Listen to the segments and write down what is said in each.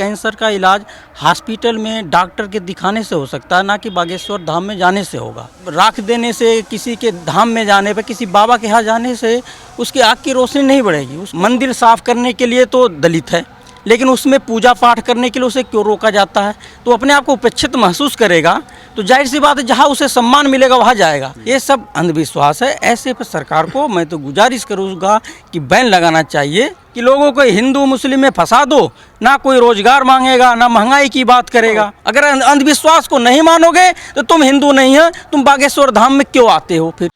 Cancer का इलाज hospital में डॉक्टर के दिखाने से हो सकता है, ना कि बागेश्वर धाम में जाने से होगा। राख देने से, किसी के धाम में जाने पर, किसी बाबा के यहाँ जाने से उसकी आँख की रोशनी नहीं बढ़ेगी। उस मंदिर साफ करने के लिए तो दलित है, लेकिन उसमें पूजा पाठ करने के लिए उसे क्यों रोका जाता है? तो अपने आप को उपेक्षित महसूस करेगा तो जाहिर सी बात है जहाँ उसे सम्मान मिलेगा वहाँ जाएगा। ये सब अंधविश्वास है। ऐसे पर सरकार को मैं तो गुजारिश करूँगा कि बैन लगाना चाहिए कि लोगों को हिंदू मुस्लिम में फंसा दो, ना कोई रोजगार मांगेगा, ना महंगाई की बात करेगा। अगर अंधविश्वास को नहीं मानोगे तो तुम हिंदू नहीं है, तुम बागेश्वर धाम में क्यों आते हो फिर?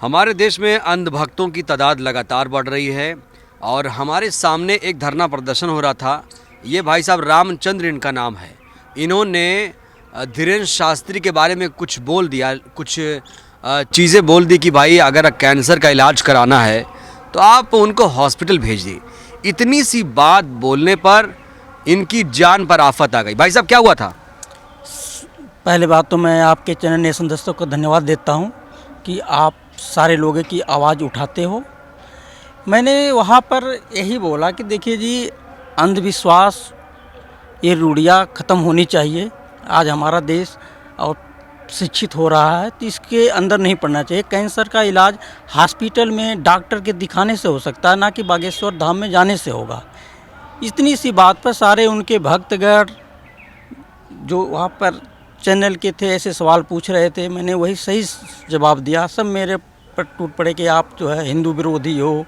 हमारे देश में अंधभक्तों की तादाद लगातार बढ़ रही है और हमारे सामने एक धरना प्रदर्शन हो रहा था। ये भाई साहब रामचंद्र इनका नाम है। इन्होंने धीरेन्द्र शास्त्री के बारे में कुछ बोल दिया, कुछ चीज़ें बोल दी कि भाई अगर कैंसर का इलाज कराना है तो आप उनको हॉस्पिटल भेज दी। इतनी सी बात बोलने पर इनकी जान पर आफत आ गई। भाई साहब क्या हुआ था? पहले बात तो मैं आपके चैनल नेशन दोस्तों को धन्यवाद देता हूँ कि आप सारे लोगों की आवाज़ उठाते हो। मैंने वहाँ पर यही बोला कि देखिए जी, अंधविश्वास ये रूढ़ियाँ ख़त्म होनी चाहिए। आज हमारा देश और शिक्षित हो रहा है तो इसके अंदर नहीं पड़ना चाहिए। कैंसर का इलाज हॉस्पिटल में डॉक्टर के दिखाने से हो सकता है, ना कि बागेश्वर धाम में जाने से होगा। इतनी सी बात पर सारे उनके भक्तगण जो वहाँ पर चैनल के थे ऐसे सवाल पूछ रहे थे, मैंने वही सही जवाब दिया। सब मेरे पर टूट पड़े कि आप जो है हिंदू विरोधी हो,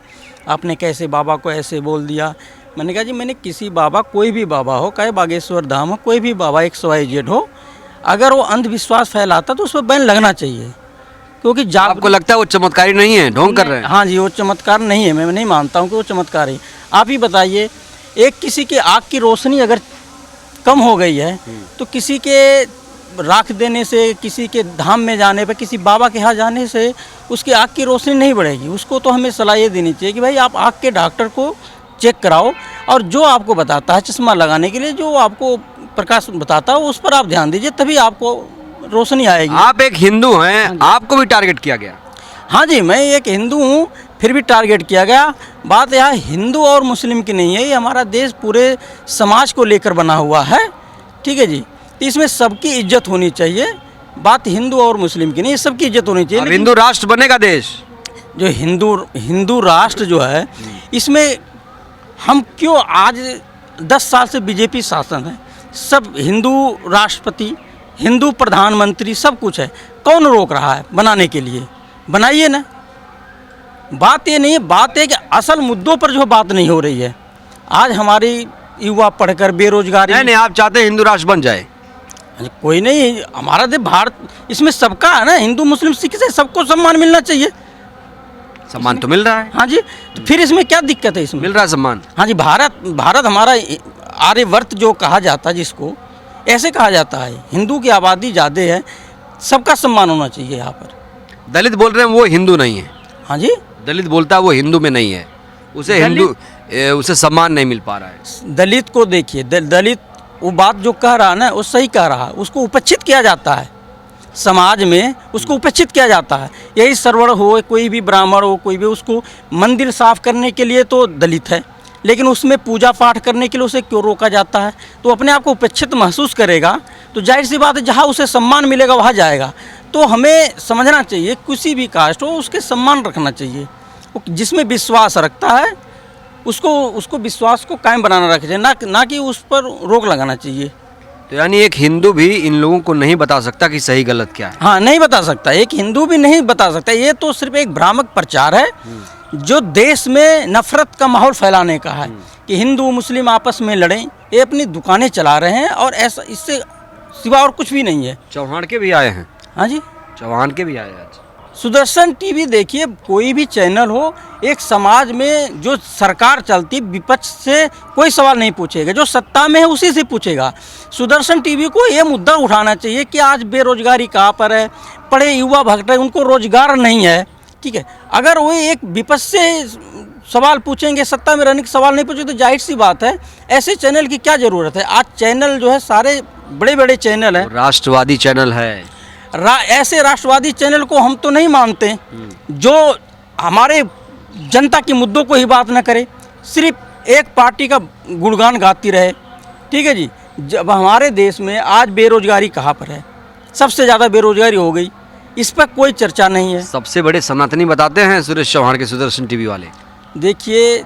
आपने कैसे बाबा को ऐसे बोल दिया। मैंने कहा जी, मैंने किसी बाबा, कोई भी बाबा हो, चाहे बागेश्वर धाम हो, कोई भी बाबा XYZ हो, अगर वो अंधविश्वास फैलाता तो उस पर बैन लगना चाहिए। क्योंकि आपको लगता है वो चमत्कारी नहीं है, ढोंग कर रहे हैं? हाँ जी, वो चमत्कार नहीं है। मैं नहीं मानता हूँ कि वो चमत्कार है। आप ही बताइए, एक किसी के आँख की रोशनी अगर कम हो गई है तो किसी के राख देने से, किसी के धाम में जाने पर, किसी बाबा के यहाँ जाने से उसकी आँख की रोशनी नहीं बढ़ेगी। उसको तो हमें सलाह ये देनी चाहिए कि भाई आप आँख के डॉक्टर को चेक कराओ और जो आपको बताता है चश्मा लगाने के लिए, जो आपको प्रकाश बताता है उस पर आप ध्यान दीजिए, तभी आपको रोशनी आएगी। आप एक हिंदू हैं, आपको भी टारगेट किया गया? हाँ जी, मैं एक हिंदू हूँ, फिर भी टारगेट किया गया। बात यहाँ हिंदू और मुस्लिम की नहीं है, ये हमारा देश पूरे समाज को लेकर बना हुआ है। ठीक है जी, तो इसमें सबकी इज्जत होनी चाहिए। बात हिंदू और मुस्लिम की नहीं, सबकी इज्जत होनी चाहिए। हिंदू राष्ट्र बनेगा देश? जो हिंदू राष्ट्र जो है, इसमें हम क्यों, आज 10 साल से बीजेपी शासन है, सब हिंदू राष्ट्रपति, हिंदू प्रधानमंत्री, सब कुछ है। कौन रोक रहा है बनाने के लिए? बनाइए ना। बात ये नहीं है, बात है कि असल मुद्दों पर जो बात नहीं हो रही है। आज हमारी युवा पढ़कर बेरोजगारी। नहीं, आप चाहते हैं हिंदू राष्ट्र बन जाए? कोई नहीं, हमारा देश भारत, इसमें सबका है ना, हिंदू मुस्लिम सिख से सबको सम्मान मिलना चाहिए। सम्मान तो मिल रहा है। हाँ जी, तो फिर इसमें क्या दिक्कत है? इसमें मिल रहा है सम्मान। हाँ जी, भारत हमारा आर्यवर्त जो कहा जाता है, जिसको ऐसे कहा जाता है, हिंदू की आबादी ज़्यादा है, सबका सम्मान होना चाहिए यहाँ पर। दलित बोल रहे हैं वो हिंदू नहीं है? हाँ जी, दलित बोलता है वो हिंदू में नहीं है, उसे सम्मान नहीं मिल पा रहा है। दलित को देखिए, दलित वो बात जो कह रहा है ना, वो सही कह रहा है। उसको उपेक्षित किया जाता है समाज में, उसको उपेक्षित किया जाता है। यही सरवण हो, कोई भी ब्राह्मण हो, कोई भी, उसको मंदिर साफ करने के लिए तो दलित है, लेकिन उसमें पूजा पाठ करने के लिए उसे क्यों रोका जाता है? तो अपने आप को उपेक्षित महसूस करेगा तो जाहिर सी बात है जहाँ उसे सम्मान मिलेगा वहाँ जाएगा। तो हमें समझना चाहिए, किसी भी कास्ट हो उसके सम्मान रखना चाहिए। जिसमें विश्वास रखता है उसको विश्वास को कायम बनाना रखना चाहिए, ना कि उस पर रोक लगाना चाहिए। तो यानी एक हिंदू भी इन लोगों को नहीं बता सकता कि सही गलत क्या है? हाँ, नहीं बता सकता, एक हिंदू भी नहीं बता सकता। ये तो सिर्फ एक भ्रामक प्रचार है जो देश में नफरत का माहौल फैलाने का है कि हिंदू मुस्लिम आपस में लड़ें। ये अपनी दुकानें चला रहे हैं और ऐसा, इससे सिवा और कुछ भी नहीं है। चौहान के भी आए हैं? हाँ जी, चौहान के भी आए आज। सुदर्शन टीवी देखिए, कोई भी चैनल हो, एक समाज में जो सरकार चलती, विपक्ष से कोई सवाल नहीं पूछेगा, जो सत्ता में है उसी से पूछेगा। सुदर्शन टीवी को ये मुद्दा उठाना चाहिए कि आज बेरोजगारी कहाँ पर है, पढ़े युवा भटक रहे, उनको रोजगार नहीं है। ठीक है, अगर वो एक विपक्ष से सवाल पूछेंगे, सत्ता में रहने के सवाल नहीं पूछेंगे, तो जाहिर सी बात है ऐसे चैनल की क्या ज़रूरत है। आज चैनल जो है सारे बड़े बड़े चैनल हैं, राष्ट्रवादी चैनल है। ऐसे राष्ट्रवादी चैनल को हम तो नहीं मानते जो हमारे जनता के मुद्दों को ही बात न करे, सिर्फ एक पार्टी का गुणगान गाती रहे। ठीक है जी। जब हमारे देश में आज बेरोजगारी कहाँ पर है, सबसे ज़्यादा बेरोजगारी हो गई, इस पर कोई चर्चा नहीं है। सबसे बड़े सनातनी बताते हैं सुरेश चौहान के सुदर्शन टीवी वाले। देखिए,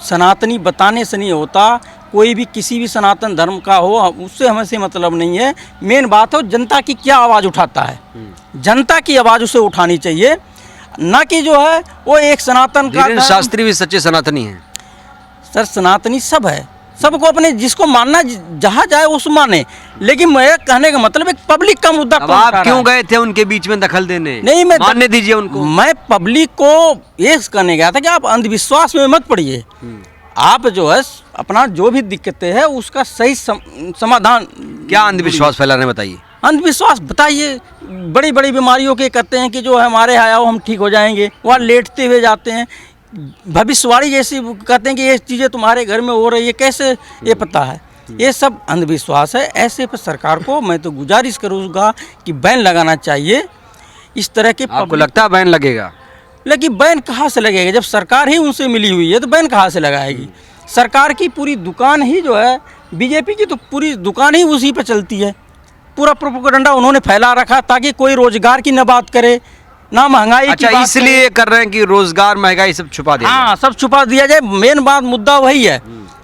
सनातनी बताने से नहीं होता, कोई भी किसी भी सनातन धर्म का हो उससे हमें से मतलब नहीं है। मेन बात हो जनता की क्या आवाज़ उठाता है, जनता की आवाज़ उसे उठानी चाहिए, ना कि जो है वो एक सनातन का धीरेन्द्र शास्त्री भी सच्चे सनातनी हैं। सर सनातनी सब है, सबको अपने जिसको मानना जहाँ जाए उस माने, लेकिन मेरे कहने का मतलब एक पब्लिक का मुद्दा अब आप क्यों गए थे उनके बीच में दखल देने? नहीं, मैं मानने दीजिए उनको। मैं पब्लिक को ये कहने गया था कि आप अंधविश्वास में मत पड़िए, आप जो है अपना जो भी दिक्कतें है उसका सही समाधान। क्या अंधविश्वास फैला रहे हैं बताइए? अंधविश्वास बताइए, बड़ी बड़ी बीमारियों के कहते हैं कि जो हमारे यहाँ आओ हम ठीक हो जाएंगे, वहाँ लेटते हुए जाते हैं, भविष्यवाणी जैसी कहते हैं कि ये चीज़ें तुम्हारे घर में हो रही है, कैसे ये पता है? ये सब अंधविश्वास है। ऐसे पर सरकार को मैं तो गुजारिश करूँगा कि बैन लगाना चाहिए इस तरह के। आपको लगता है बैन लगेगा? लेकिन बैन कहाँ से लगेगा जब सरकार ही उनसे मिली हुई है, तो बैन कहाँ से लगाएगी? सरकार की पूरी दुकान ही जो है, बीजेपी की तो पूरी दुकान ही उसी पर चलती है। पूरा प्रोपेगेंडा उन्होंने फैला रखा ताकि कोई रोजगार की न बात करे, ना महंगाई की बात इसलिए कर रहे हैं कि रोजगार महंगाई सब छुपा दिया। हाँ, सब छुपा दिया जाए। मेन बात मुद्दा वही है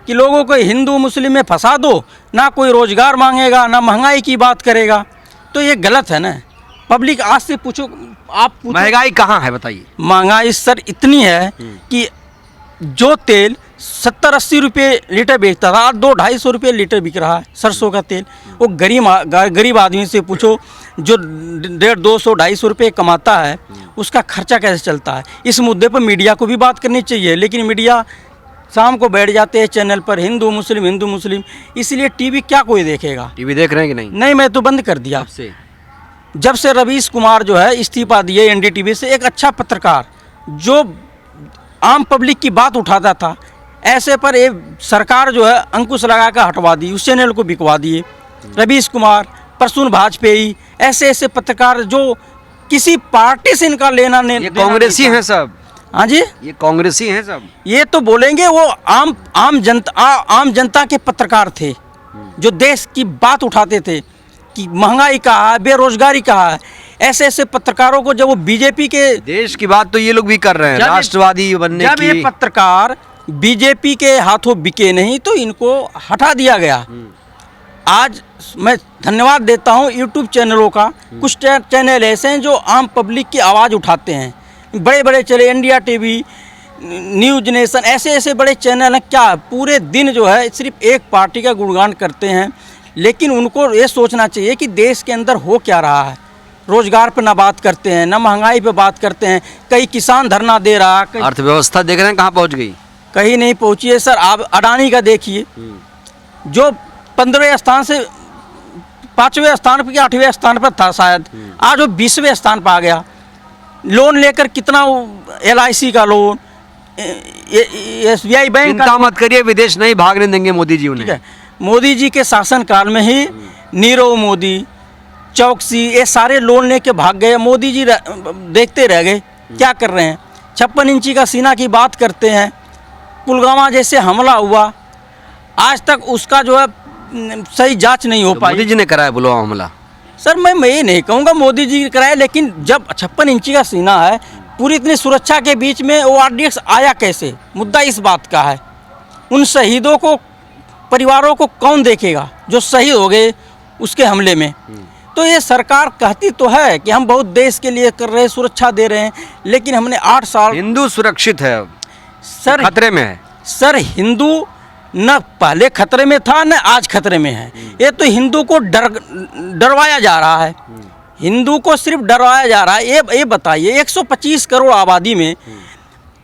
कि लोगों को हिंदू मुस्लिम में फंसा दो, ना कोई रोजगार मांगेगा ना महंगाई की बात करेगा, तो ये गलत है ना। पब्लिक आज से पूछो, आप पूछो महंगाई कहाँ है बताइए? महंगाई सर इतनी है कि जो तेल 70-80 रुपये लीटर बेचता था, आज 200-250 रुपये लीटर बिक रहा है सरसों का तेल। वो गरीब आदमी से पूछो जो 150-200-250 रुपये कमाता है, उसका खर्चा कैसे चलता है? इस मुद्दे पर मीडिया को भी बात करनी चाहिए, लेकिन मीडिया शाम को बैठ जाते हैं चैनल पर हिंदू मुस्लिम, इसलिए टीवी क्या कोई देखेगा? टीवी देख रहे हैं कि नहीं? नहीं, मैं तो बंद कर दिया जब से रवीश कुमार जो है इस्तीफा दिए एनडीटीवी से। एक अच्छा पत्रकार जो आम पब्लिक की बात उठाता था, ऐसे पर ये सरकार जो है अंकुश लगा कर हटवा दी, उस चैनल को बिकवा दिए। रवीश कुमार, प्रसून वाजपेयी, ऐसे पत्रकार जो किसी पार्टी से इनका लेना नहीं। ये कांग्रेसी हैं सब। हाँ जी, ये कांग्रेसी हैं सब। ये तो बोलेंगे वो आम जनता के पत्रकार थे जो देश की बात उठाते थे कि महंगाई कहाँ है, बेरोजगारी कहाँ है। ऐसे पत्रकारों को जब वो बीजेपी के देश की बात तो ये लोग भी कर रहे हैं, राष्ट्रवादी बनने की। जब ये पत्रकार बीजेपी के हाथों बिके नहीं तो इनको हटा दिया गया। आज मैं धन्यवाद देता हूँ यूट्यूब चैनलों का। कुछ चैनल ऐसे हैं जो आम पब्लिक की आवाज़ उठाते हैं, बड़े बड़े चले, इंडिया टीवी, न्यूज नेशन, ऐसे बड़े चैनल हैं। क्या पूरे दिन जो है सिर्फ एक पार्टी का गुणगान करते हैं, लेकिन उनको ये सोचना चाहिए कि देश के अंदर हो क्या रहा है। रोजगार पर ना बात करते हैं, ना महंगाई पे बात करते हैं। कई किसान धरना दे रहा, अर्थव्यवस्था देख रहे हैं कहाँ पहुँच गई? कहीं नहीं पहुँची है सर। आप अडानी का देखिए, जो 15वें स्थान से 5वें स्थान पर या 8वें स्थान पर था शायद, आज वो 20वें स्थान पर आ गया। लोन लेकर कितना, LIC का लोन, SBI बैंक का। चिंता मत करिए, विदेश नहीं भागने देंगे मोदी जी उन्हें। मोदी जी के शासनकाल में ही नीरव मोदी, चौकसी, ये सारे लोन लेके भाग गए। मोदी जी देखते रह गए क्या कर रहे हैं। 56 इंची का सीना की बात करते हैं। पुलवामा जैसे हमला हुआ, आज तक उसका जो है सही जांच नहीं हो पाई। मोदी जी ने कराया पुलवामा हमला? सर मैं ये नहीं कहूँगा मोदी जी कराए, लेकिन जब 56 इंची का सीना है, पूरी इतनी सुरक्षा के बीच में वो RDX आया कैसे? मुद्दा इस बात का है। उन शहीदों को, परिवारों को कौन देखेगा जो शहीद हो गए उसके हमले में? तो ये सरकार कहती तो है कि हम बहुत देश के लिए कर रहे हैं, सुरक्षा दे रहे हैं, लेकिन हमने 8 साल। हिंदू सुरक्षित है सर, खतरे में है सर। हिंदू न पहले खतरे में था न आज खतरे में है। ये तो हिंदू को डरवाया जा रहा है, हिंदू को सिर्फ डरवाया जा रहा है। ये बताइए 125 करोड़ आबादी में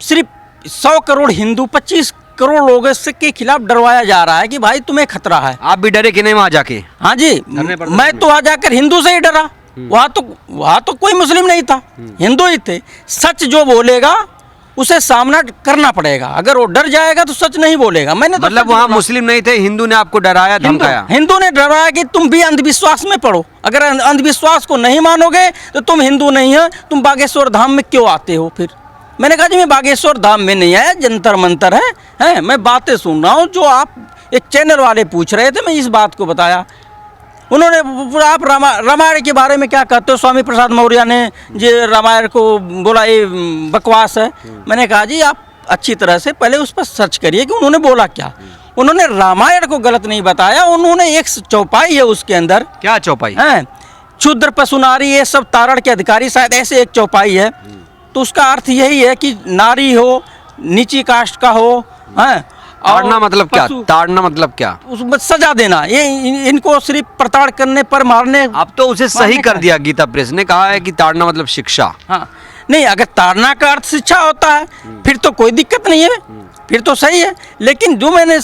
सिर्फ 100 करोड़ हिंदू, 25 करोड़ लोगों के खिलाफ डरवाया जा रहा है कि भाई तुम्हें खतरा है। आप भी डरे कि नहीं वहाँ जाके? हाँ जी, मैं तो वहाँ जाकर हिंदू से ही डरा। वहाँ तो कोई मुस्लिम नहीं था, हिंदू ही थे। सच जो बोलेगा उसे सामना करना पड़ेगा, अगर वो डर जाएगा तो सच नहीं बोलेगा। मैंने तो मतलब वहाँ मुस्लिम नहीं थे, हिंदू ने आपको डराया, धमकाया? हिंदू ने डराया कि तुम भी अंधविश्वास में पड़ो, अगर अंधविश्वास को नहीं मानोगे तो तुम हिंदू नहीं है, तुम बागेश्वर धाम में क्यों आते हो फिर? मैंने कहा जी मैं बागेश्वर धाम में नहीं आया, जंतर मंतर है, मैं बातें सुन रहा हूँ जो आप एक चैनल वाले पूछ रहे थे, मैं इस बात को बताया। उन्होंने आप रामायण के बारे में क्या कहते हो? स्वामी प्रसाद मौर्य ने ये रामायण को बोला ये बकवास है। मैंने कहा जी आप अच्छी तरह से पहले उस पर सर्च करिए कि उन्होंने बोला क्या। उन्होंने रामायण को गलत नहीं बताया, उन्होंने एक चौपाई है उसके अंदर, क्या चौपाई है, क्षुद्र पशु नारी ये सब तारण के अधिकारी, शायद ऐसे एक चौपाई है। तो उसका अर्थ यही है कि नारी हो, नीची कास्ट का हो, है, ताड़ना मतलब क्या? ताड़ना मतलब क्या? उसमें सजा देना, ये इनको सिर्फ प्रताड़ करने पर मारने। अब तो उसे सही कर दिया, गीता प्रेस ने कहा है कि ताड़ना मतलब शिक्षा। हाँ नहीं, अगर ताड़ना का अर्थ शिक्षा होता है फिर तो कोई दिक्कत नहीं है, फिर तो सही है। लेकिन जो मैंने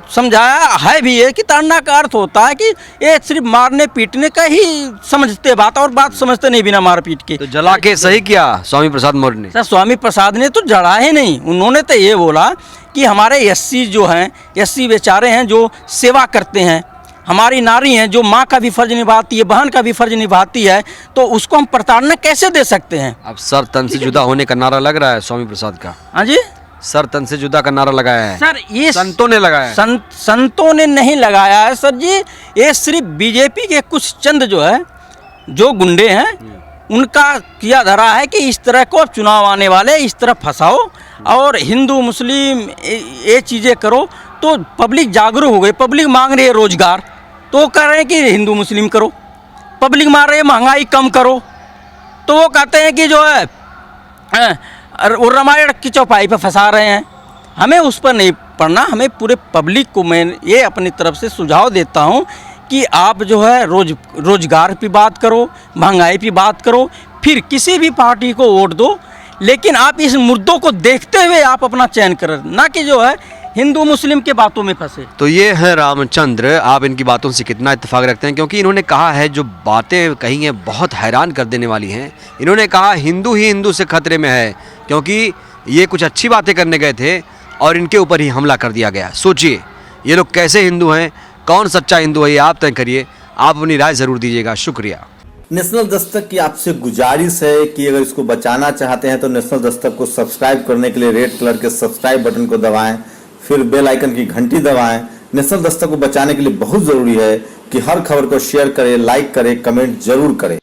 समझाया है भी है कि ताड़ना का अर्थ होता है कि ये सिर्फ मारने पीटने का ही समझते बात, और बात समझते नहीं बिना मार पीट के। तो जला के सही किया स्वामी प्रसाद मौर्य ने? सर स्वामी प्रसाद ने तो जड़ा ही नहीं, उन्होंने तो ये बोला कि हमारे एससी जो हैं, एससी बेचारे हैं जो सेवा करते हैं, हमारी नारी हैं जो माँ का भी फर्ज निभाती है, बहन का भी फर्ज निभाती है, तो उसको हम प्रताड़ना कैसे दे सकते हैं? अब सर तन से जुदा होने का नारा लग रहा है स्वामी प्रसाद का। हाँ जी, सर तन से जुदा का नारा लगाया है सर ये संतों ने लगाया है। संतों ने नहीं लगाया है सर जी, ये सिर्फ बीजेपी के कुछ चंद जो है, जो गुंडे हैं, उनका किया धरा है कि इस तरह को चुनाव आने वाले इस तरह फंसाओ और हिंदू मुस्लिम ये चीज़ें करो, तो पब्लिक जागरूक हो गई। पब्लिक मांग रही है रोजगार, तो वो कह रहे हैं कि हिंदू मुस्लिम करो। पब्लिक मांग रही है महंगाई कम करो, तो वो कहते हैं कि जो है वो रामायण की चौपाई पर फंसा रहे हैं। हमें उस पर नहीं पढ़ना, हमें पूरे पब्लिक को मैं ये अपनी तरफ से सुझाव देता हूँ कि आप जो है रोजगार की बात करो, महंगाई की बात करो, फिर किसी भी पार्टी को वोट दो, लेकिन आप इस मुद्दों को देखते हुए आप अपना चयन करें, ना कि जो है हिंदू मुस्लिम के बातों में फंसे। तो ये है रामचंद्र, आप इनकी बातों से कितना इत्तेफाक रखते हैं? क्योंकि इन्होंने कहा है जो बातें कही हैं बहुत हैरान कर देने वाली हैं। इन्होंने कहा हिंदू ही हिंदू से खतरे में है, क्योंकि ये कुछ अच्छी बातें करने गए थे और इनके ऊपर ही हमला कर दिया गया। सोचिए ये लोग कैसे हिंदू हैं, कौन सच्चा हिंदू है ये आप तय करिए, आप अपनी राय ज़रूर दीजिएगा। शुक्रिया। नेशनल दस्तक की आपसे गुजारिश है कि अगर इसको बचाना चाहते हैं तो नेशनल दस्तक को सब्सक्राइब करने के लिए रेड कलर के सब्सक्राइब बटन को दबाएं, फिर बेल आइकन की घंटी दबाएं। नेशनल दस्तक को बचाने के लिए बहुत जरूरी है कि हर खबर को शेयर करें, लाइक करें, कमेंट जरूर करें।